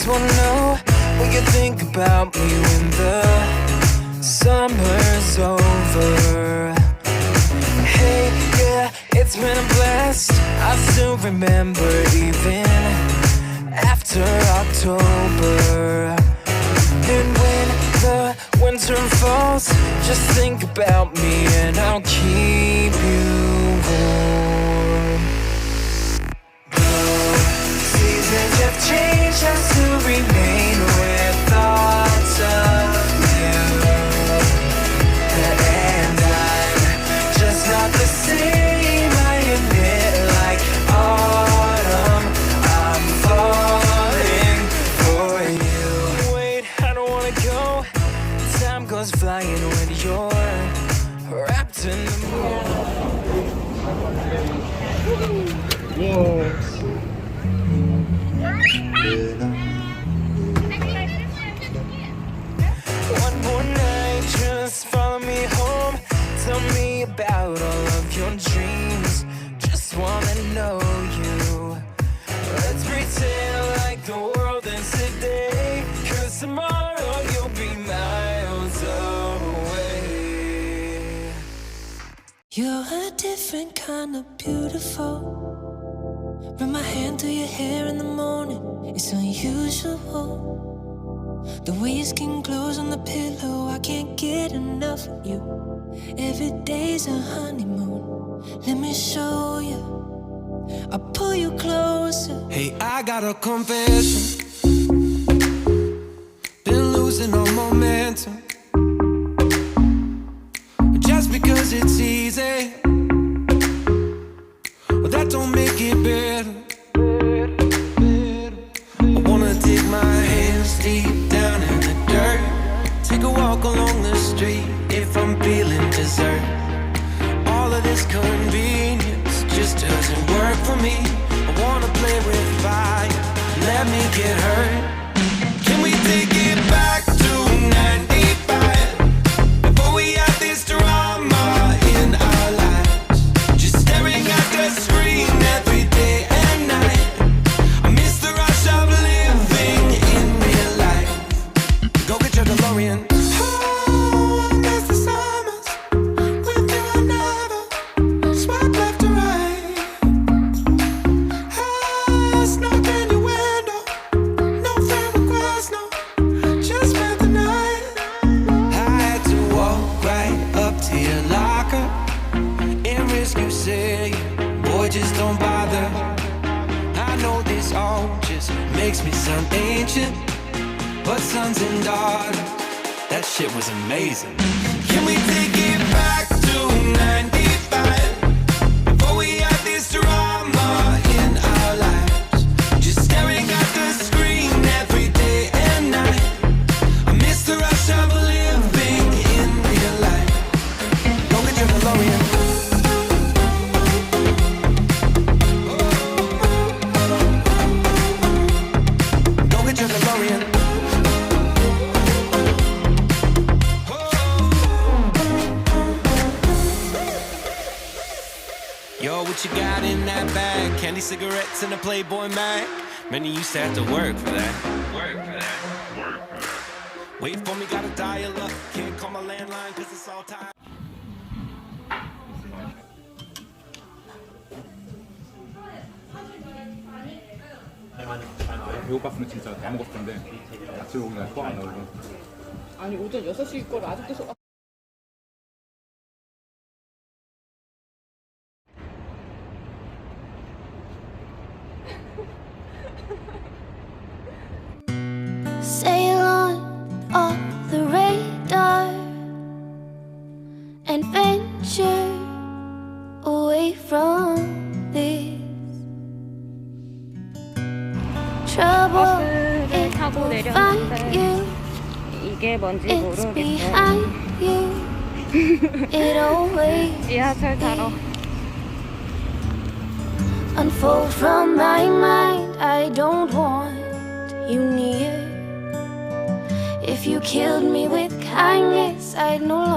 wanna know what you think about me when the summer's over. Hey, yeah, it's been a blast. I still remember even after October. And when the winter falls, just think about me and I'll keep you warm. Seasons have changed, I still remain with thoughts of you. And I'm just not the same, I admit, like autumn. I'm falling for you. Wait, I don't wanna go. Time goes flying when you're wrapped in the moon. One more night, just follow me home. Tell me about all of your dreams. Just wanna know you. Let's pretend like the world ends today, 'cause tomorrow you'll be miles away. You're a different kind of beautiful. Run my hand through your hair in the morning, it's unusual. The way your skin glows on the pillow, I can't get enough of you. Every day's a honeymoon, let me show you. I'll pull you closer. Hey, I got a confession. Been losing all momentum. Just because it's easy, well, that don't make it better. I wanna dig my hands deep down in the dirt. Take a walk along the street if I'm feeling dessert. All of this convenience just doesn't work for me. I wanna play with fire, let me get hurt. Can we take it back to 95? Before we had this drama in our lives, just staring at the screen every day and night. I miss the rush of living in real life. Go get your DeLorean. Oh, I miss the summers with you and never swipe left to right. I snuck in your window, no friend request, no, just spent the night. I had to walk right up to your locker and risk you saying, boy, just don't bother. I know this all just makes me sound ancient, but sons and daughters, that shit was amazing. Can we take it back to 95? Before we had this drama in our lives, just staring at the screen every day and night. I miss the rush of living in real life. Go get your DeLorean. Go get your DeLorean. Yo, what you got in that bag? Candy, cigarettes, and a Playboy mag. Many used to have to work for that. Wait for me, gotta dial up. Can't call my landline 'cause it's all tied. 배고팠으면 진짜 다 먹었을 텐데 아침에 오기 날 소화가 안 나오고. 아니 오전 6시 걸 아직도 Sail on off the radar and venture away from this trouble. 버스를 타고 Find 내렸는데 you, 이게 뭔지 it's 모르겠어요. behind you. It always 지하철 타러. unfold from my mind. I don't want you near. If you killed me with kindness, I'd no